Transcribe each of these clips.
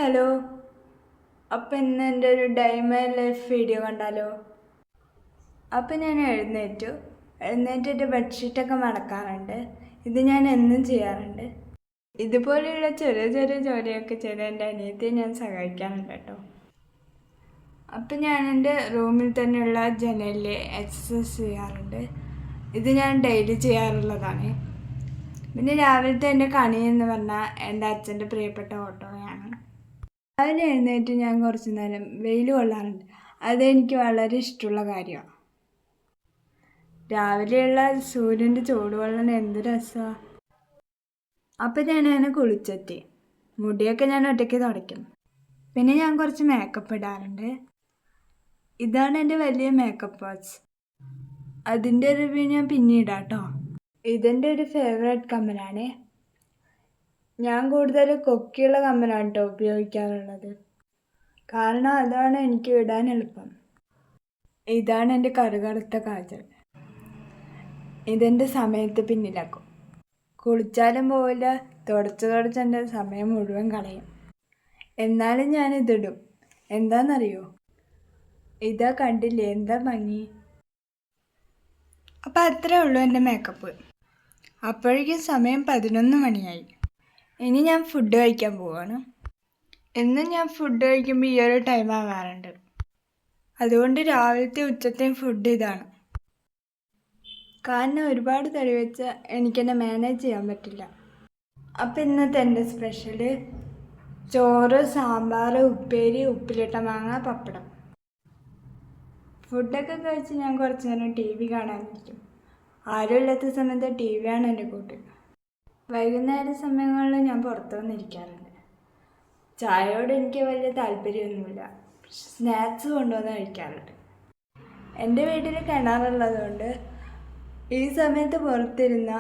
Hello. അപ്പം ഇന്ന് എൻ്റെ ഒരു ഡേ മൈ ലൈഫ് വീഡിയോ കണ്ടാലോ? അപ്പം ഞാൻ എഴുന്നേറ്റിട്ട് ബെഡ്ഷീറ്റൊക്കെ മടക്കാറുണ്ട്. ഇത് ഞാൻ എന്നും ചെയ്യാറുണ്ട്. ഇതുപോലെയുള്ള ചെറിയ ചെറിയ ജോലിയൊക്കെ ചെയ്ത് എൻ്റെ അനിയത്തിയെ ഞാൻ സഹായിക്കാറുണ്ട് കേട്ടോ. അപ്പം ഞാൻ എൻ്റെ റൂമിൽ തന്നെയുള്ള ജനലിൽ എക്സസൈസ് ചെയ്യാറുണ്ട്. ഇത് ഞാൻ ഡെയിലി ചെയ്യാറുള്ളതാണ്. പിന്നെ രാവിലത്തെ എൻ്റെ കണി എന്ന് പറഞ്ഞാൽ എൻ്റെ അച്ഛൻ്റെ പ്രിയപ്പെട്ട ഓട്ടോയാണ്. രാവിലെ എഴുന്നേറ്റ് ഞാൻ കുറച്ച് നേരം വെയിൽ കൊള്ളാറുണ്ട്. അതെനിക്ക് വളരെ ഇഷ്ടമുള്ള കാര്യമാണ്. രാവിലെയുള്ള സൂര്യൻ്റെ ചൂടുവെള്ളം എന്ത് രസമാണ്. അപ്പം ഞാൻ കുളിച്ചെത്തി. മുടിയൊക്കെ ഞാൻ ഒറ്റയ്ക്ക് തുടയ്ക്കും. പിന്നെ ഞാൻ കുറച്ച് മേക്കപ്പ് ഇടാറുണ്ട്. ഇതാണ് എൻ്റെ വലിയ മേക്കപ്പ് വാച്ച്. അതിൻ്റെ റിവ്യൂ ഞാൻ പിന്നീടാം കേട്ടോ. ഇതെൻ്റെ ഒരു ഫേവറേറ്റ് കമ്മലാണ്. ഞാൻ കൂടുതൽ കൊക്കിയുള്ള കമ്മലാണ് കേട്ടോ ഉപയോഗിക്കാറുള്ളത്. കാരണം അതാണ് എനിക്ക് ഇടാൻ എളുപ്പം. ഇതാണ് എൻ്റെ കറുകറുത്ത കാജൽ. ഇതെൻ്റെ സമയത്ത് പിന്നിലാക്കും. കുളിച്ചാലും പോവില്ല, തുടച്ച് എൻ്റെ സമയം മുഴുവൻ കളയും. എന്നാലും ഞാനിതിടും. എന്താണെന്നറിയോ? ഇതാ കണ്ടില്ലേ എന്താ ഭംഗി. അപ്പം അത്രേ ഉള്ളൂ എൻ്റെ മേക്കപ്പ്. അപ്പോഴേക്കും സമയം 11 മണിയായി. ഇനി ഞാൻ ഫുഡ് കഴിക്കാൻ പോവാണ്. എന്നും ഞാൻ ഫുഡ് കഴിക്കുമ്പോൾ ഈ ഒരു ടൈം ആകാറുണ്ട്. അതുകൊണ്ട് രാവിലത്തെ ഉച്ചത്തെയും ഫുഡ് ഇതാണ്. കാരണം ഒരുപാട് തടി വെച്ചാൽ എനിക്കെന്നെ മാനേജ് ചെയ്യാൻ പറ്റില്ല. അപ്പം ഇന്നത്തെ എൻ്റെ സ്പെഷ്യൽ ചോറ്, സാമ്പാർ, ഉപ്പേരി, ഉപ്പിലിട്ട മാങ്ങ, പപ്പടം. ഫുഡൊക്കെ കഴിച്ച് ഞാൻ കുറച്ച് നേരം TV കാണാനിരിക്കും. ആരും ഇല്ലാത്ത സമയത്ത് TV ആണ് എൻ്റെ കൂട്ട്. വൈകുന്നേര സമയങ്ങളിൽ ഞാൻ പുറത്തു വന്നിരിക്കാറുണ്ട്. ചായയോട് എനിക്ക് വലിയ താല്പര്യമൊന്നുമില്ല. സ്നാക്സ് കൊണ്ടുവന്ന് കഴിക്കാറുണ്ട്. എൻ്റെ വീട്ടിൽ കിണറുള്ളതുകൊണ്ട് ഈ സമയത്ത് പുറത്തിരുന്ന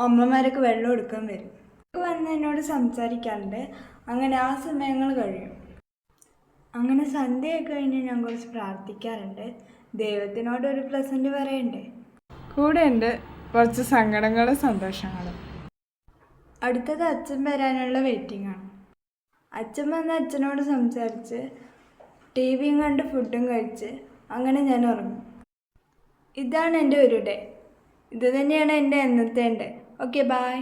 അമ്മമാരൊക്കെ വെള്ളം എടുക്കാൻ വരും. വന്ന് എന്നോട് സംസാരിക്കാറുണ്ട്. അങ്ങനെ ആ സമയങ്ങൾ കഴിയും. അങ്ങനെ സന്ധ്യയൊക്കെ കഴിഞ്ഞ് ഞാൻ കുറച്ച് പ്രാർത്ഥിക്കാറുണ്ട്. ദൈവത്തിനോട് ഒരു പ്രസൻറ്റ് പറയണ്ടേ. കൂടെ ഉണ്ട് കുറച്ച് സങ്കടങ്ങളും സന്തോഷങ്ങളും. അടുത്തത് അച്ഛൻ വരാനുള്ള വെയിറ്റിംഗ് ആണ്. അച്ഛൻ വന്ന് അച്ഛനോട് സംസാരിച്ച് TVയും കണ്ട് ഫുഡും കഴിച്ച് അങ്ങനെ ഞാൻ ഉറങ്ങും. ഇതാണ് എൻ്റെ ഒരു ഡേ. ഇത് തന്നെയാണ് എൻ്റെ എന്നത്തെ ഡേ. Okay, by.